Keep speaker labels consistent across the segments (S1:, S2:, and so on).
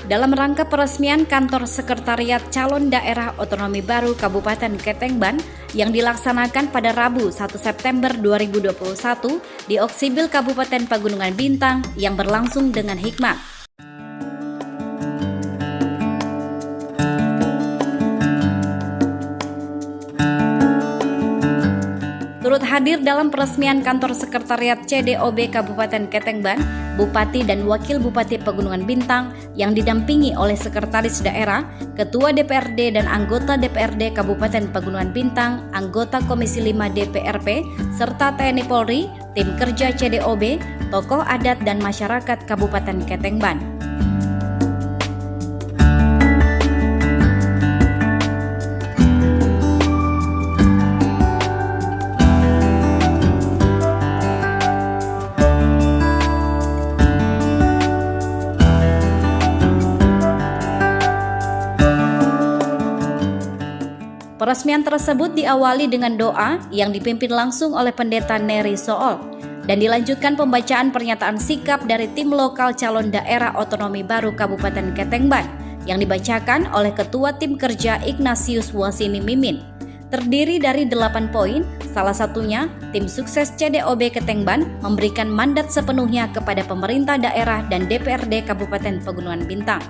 S1: Dalam rangka peresmian kantor sekretariat calon daerah otonomi baru Kabupaten Ketengban yang dilaksanakan pada Rabu 1 September 2021 di Oksibil Kabupaten Pegunungan Bintang yang berlangsung dengan hikmat. Turut hadir dalam peresmian kantor sekretariat CDOB Kabupaten Ketengban, Bupati dan Wakil Bupati Pegunungan Bintang yang didampingi oleh Sekretaris Daerah, Ketua DPRD dan anggota DPRD Kabupaten Pegunungan Bintang, anggota Komisi 5 DPRP, serta TNI Polri, tim kerja CDOB, tokoh adat dan masyarakat Kabupaten Ketengban. Peresmian tersebut diawali dengan doa yang dipimpin langsung oleh Pendeta Neri Sool dan dilanjutkan pembacaan pernyataan sikap dari tim lokal calon daerah otonomi baru Kabupaten Ketengban yang dibacakan oleh Ketua Tim Kerja Ignatius Wasini Mimin. Terdiri dari 8 poin, salah satunya tim sukses CDOB Ketengban memberikan mandat sepenuhnya kepada pemerintah daerah dan DPRD Kabupaten Pegunungan Bintang.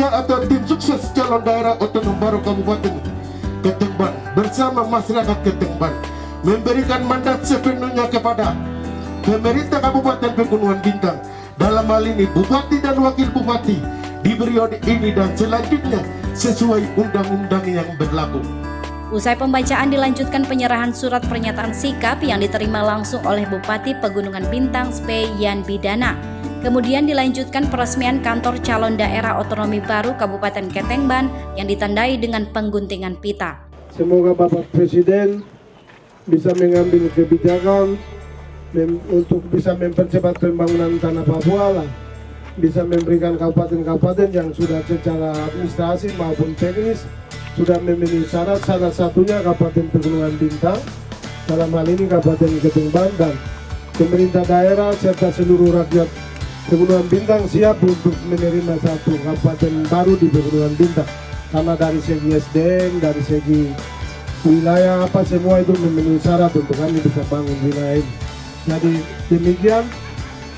S2: Atau tim sukses calon daerah otonom baru Kabupaten Ketengban bersama masyarakat Ketengban memberikan mandat sepenuhnya kepada pemerintah Kabupaten Pegunungan Bintang, dalam hal ini Bupati dan Wakil Bupati di periode ini dan selanjutnya sesuai undang-undang yang berlaku.
S1: Usai pembacaan dilanjutkan penyerahan surat pernyataan sikap yang diterima langsung oleh Bupati Pegunungan Bintang Spe Yan Bidana. Kemudian dilanjutkan peresmian kantor calon daerah otonomi baru Kabupaten Ketengban yang ditandai dengan pengguntingan pita.
S3: Semoga Bapak Presiden bisa mengambil kebijakan untuk bisa mempercepat pembangunan tanah Papua, bisa memberikan kabupaten-kabupaten yang sudah secara administrasi maupun teknis sudah memenuhi syarat, salah satunya Kabupaten Pegunungan Bintang, dalam hal ini Kabupaten Ketengban, dan pemerintah daerah serta seluruh rakyat Pegunungan Bintang siap untuk menerima satu kabupaten baru di Pegunungan Bintang, karena dari segi SDM, dari segi wilayah apa semua itu memenuhi syarat untuk kami bisa bangun wilayah ini. Jadi demikian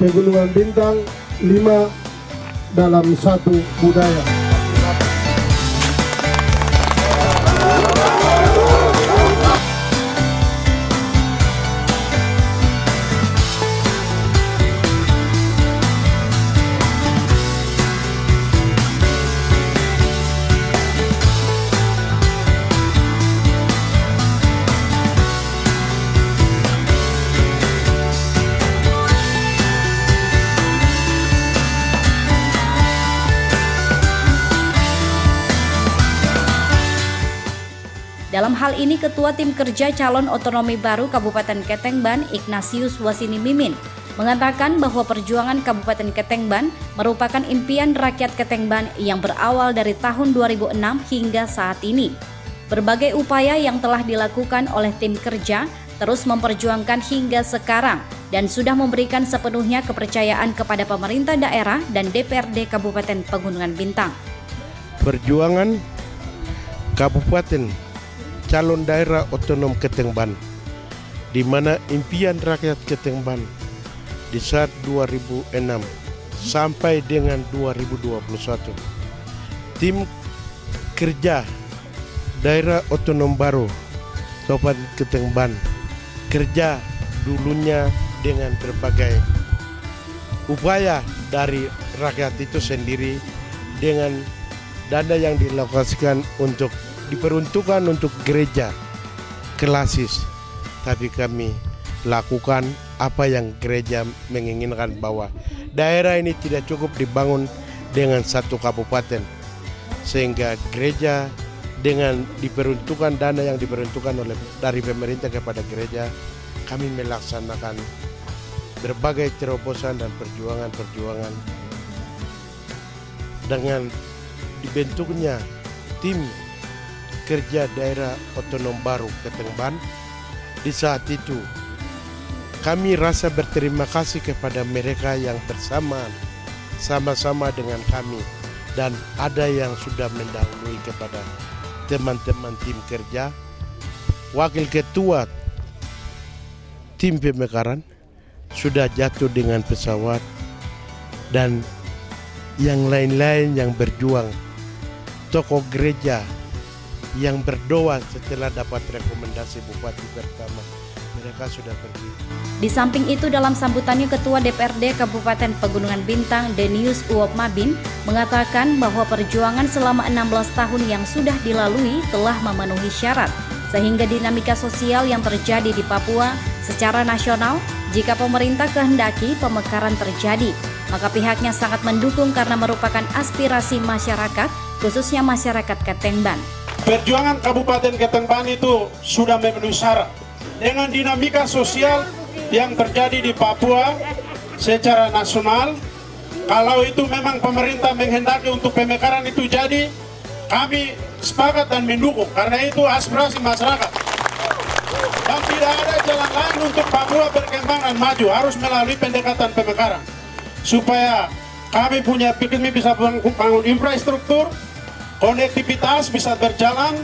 S3: Pegunungan Bintang 5 dalam 1 budaya.
S1: Dalam hal ini Ketua Tim Kerja Calon Otonomi Baru Kabupaten Ketengban Ignatius Wasini Mimin mengatakan bahwa perjuangan Kabupaten Ketengban merupakan impian rakyat Ketengban yang berawal dari tahun 2006 hingga saat ini. Berbagai upaya yang telah dilakukan oleh tim kerja terus memperjuangkan hingga sekarang dan sudah memberikan sepenuhnya kepercayaan kepada pemerintah daerah dan DPRD Kabupaten Pegunungan Bintang.
S4: Perjuangan Kabupaten calon daerah otonom Ketengban, di mana impian rakyat Ketengban di saat 2006 sampai dengan 2021. Tim kerja daerah otonom baru Kabupaten Ketengban kerja dulunya dengan berbagai upaya dari rakyat itu sendiri dengan dana yang dilokasikan untuk diperuntukkan untuk gereja klasis, tapi kami lakukan apa yang gereja menginginkan, bahwa daerah ini tidak cukup dibangun dengan satu kabupaten, sehingga gereja dengan diperuntukkan dana yang diperuntukkan oleh dari pemerintah kepada gereja, kami melaksanakan berbagai terobosan dan perjuangan dengan dibentuknya tim kerja daerah otonom baru Ketengban di saat itu. Kami rasa berterima kasih kepada mereka yang sama-sama dengan kami, dan ada yang sudah mendahului kepada teman-teman tim kerja, wakil ketua tim pemekaran sudah jatuh dengan pesawat, dan yang lain-lain yang berjuang, tokoh gereja yang berdoa setelah dapat rekomendasi bupati pertama, mereka sudah pergi.
S1: Di samping itu, dalam sambutannya Ketua DPRD Kabupaten Pegunungan Bintang, Denius Uwop Mabin, mengatakan bahwa perjuangan selama 16 tahun yang sudah dilalui telah memenuhi syarat, sehingga dinamika sosial yang terjadi di Papua secara nasional, jika pemerintah kehendaki pemekaran terjadi, maka pihaknya sangat mendukung karena merupakan aspirasi masyarakat, khususnya masyarakat Ketengban.
S5: Perjuangan Kabupaten Ketengban itu sudah memenuhi syarat. Dengan dinamika sosial yang terjadi di Papua secara nasional, kalau itu memang pemerintah menghendaki untuk pemekaran itu jadi, kami sepakat dan mendukung, karena itu aspirasi masyarakat. Dan tidak ada jalan lain untuk Papua berkembang dan maju, harus melalui pendekatan pemekaran. Supaya kami bisa bangun infrastruktur, konektivitas bisa berjalan,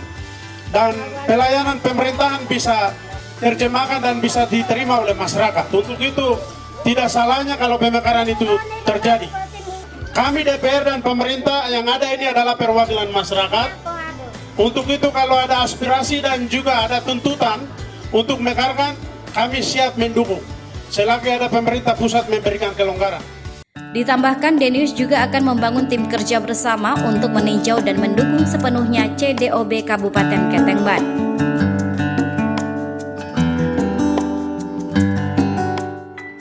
S5: dan pelayanan pemerintahan bisa terjemahkan dan bisa diterima oleh masyarakat. Untuk itu tidak salahnya kalau pemekaran itu terjadi. Kami DPR dan pemerintah yang ada ini adalah perwakilan masyarakat. Untuk itu kalau ada aspirasi dan juga ada tuntutan untuk mekarkan, kami siap mendukung selagi ada pemerintah pusat memberikan kelonggaran.
S1: Ditambahkan, Denius juga akan membangun tim kerja bersama untuk meninjau dan mendukung sepenuhnya CDOB Kabupaten Ketengban.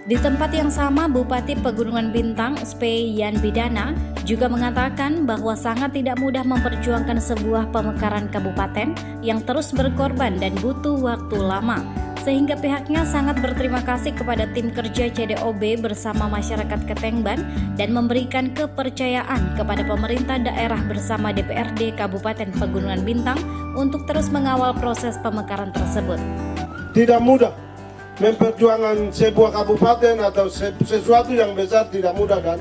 S1: Di tempat yang sama, Bupati Pegunungan Bintang, SP Yan Bidana, juga mengatakan bahwa sangat tidak mudah memperjuangkan sebuah pemekaran kabupaten yang terus berkorban dan butuh waktu lama, sehingga pihaknya sangat berterima kasih kepada tim kerja CDOB bersama masyarakat Ketengban dan memberikan kepercayaan kepada pemerintah daerah bersama DPRD Kabupaten Pegunungan Bintang untuk terus mengawal proses pemekaran tersebut.
S3: Tidak mudah memperjuangkan sebuah kabupaten atau sesuatu yang besar, tidak mudah dan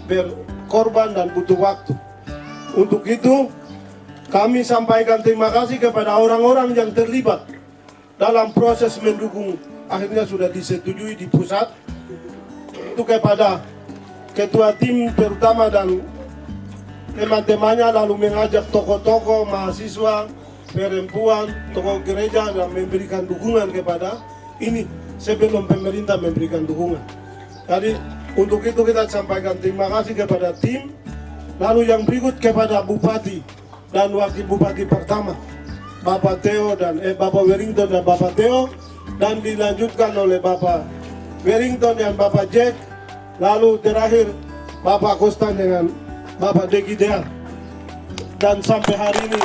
S3: berkorban dan butuh waktu. Untuk itu kami sampaikan terima kasih kepada orang-orang yang terlibat dalam proses mendukung, akhirnya sudah disetujui di pusat. Itu kepada ketua tim terutama dan teman-temannya, lalu mengajak tokoh-tokoh mahasiswa, perempuan, tokoh gereja dan memberikan dukungan kepada ini sebelum pemerintah memberikan dukungan. Jadi untuk itu kita sampaikan terima kasih kepada tim. Lalu yang berikut kepada Bupati dan Wakil Bupati pertama, Bapak Theo dan Bapak Wellington dan Bapak Theo, dan dilanjutkan oleh Bapak Wellington dan Bapak Jack. Lalu terakhir Bapak Kostan dengan Bapak Deki Dean. Dan sampai hari ini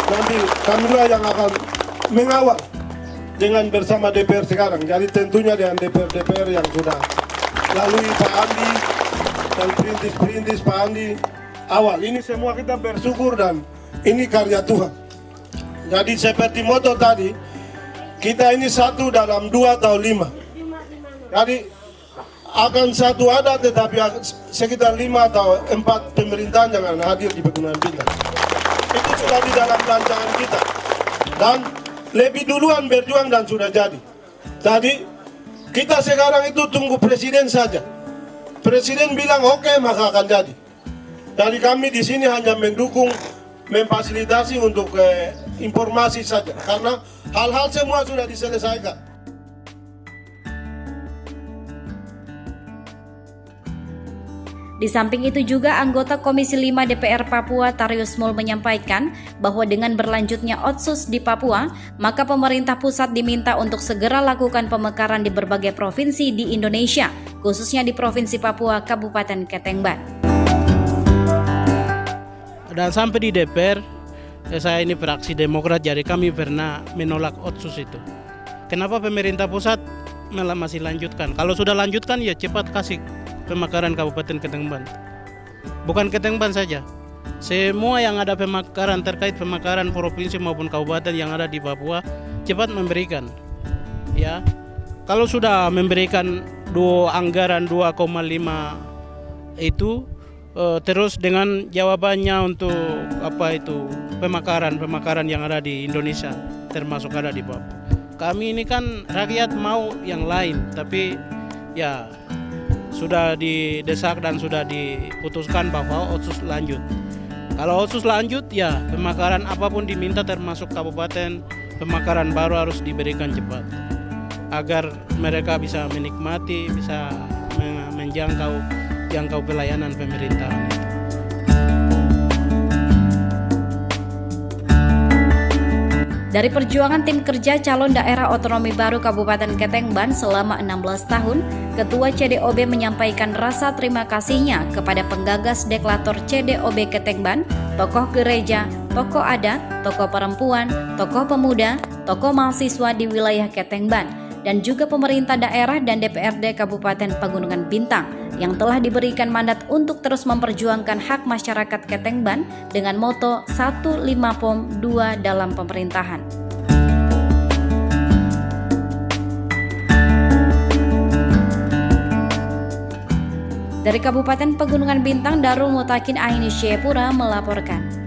S3: nanti kami dua yang akan mengawal dengan bersama DPR sekarang. Jadi tentunya dengan DPR yang sudah lalui Pak Andi dan perintis Pak Andi awal. Ini semua kita bersyukur dan ini karya Tuhan. Jadi seperti moto tadi, kita ini satu dalam 2 atau 5. Jadi akan satu ada, tetapi sekitar 5 atau 4 pemerintahan yang akan hadir di Pegunungan Bintang. Itu sudah di dalam rancangan kita. Dan lebih duluan berjuang dan sudah jadi. Jadi kita sekarang itu tunggu presiden saja. Presiden bilang oke, maka akan jadi. Dari kami di sini hanya mendukung, memfasilitasi untuk informasi saja, karena hal-hal semua sudah diselesaikan.
S1: Di samping itu juga anggota Komisi 5 DPR Papua Tarius Mul menyampaikan bahwa dengan berlanjutnya Otsus di Papua, maka pemerintah pusat diminta untuk segera lakukan pemekaran di berbagai provinsi di Indonesia, khususnya di Provinsi Papua Kabupaten Ketengban.
S6: Dan sampai di DPR, saya ini fraksi Demokrat, jadi kami pernah menolak Otsus itu. Kenapa pemerintah pusat masih lanjutkan? Kalau sudah lanjutkan ya cepat kasih pemekaran Kabupaten Ketengban. Bukan Ketengban saja, semua yang ada pemekaran terkait pemekaran provinsi maupun kabupaten yang ada di Papua cepat memberikan. Ya, kalau sudah memberikan anggaran 2,5 itu terus dengan jawabannya untuk pemekaran yang ada di Indonesia, termasuk ada di Papua. Kami ini kan rakyat mau yang lain, tapi ya sudah didesak dan sudah diputuskan bahwa Otsus lanjut. Kalau Otsus lanjut, ya pemekaran apapun diminta termasuk kabupaten, pemekaran baru harus diberikan cepat agar mereka bisa menikmati, bisa menjangkau pelayanan pemerintahan itu.
S1: Dari perjuangan tim kerja calon daerah otonomi baru Kabupaten Ketengban selama 16 tahun, Ketua CDOB menyampaikan rasa terima kasihnya kepada penggagas deklator CDOB Ketengban, tokoh gereja, tokoh adat, tokoh perempuan, tokoh pemuda, tokoh mahasiswa di wilayah Ketengban, dan juga pemerintah daerah dan DPRD Kabupaten Pegunungan Bintang yang telah diberikan mandat untuk terus memperjuangkan hak masyarakat Ketengban dengan moto 1 5 POM 2 dalam pemerintahan. Dari Kabupaten Pegunungan Bintang, Darul Mutakin Aini Syepura melaporkan.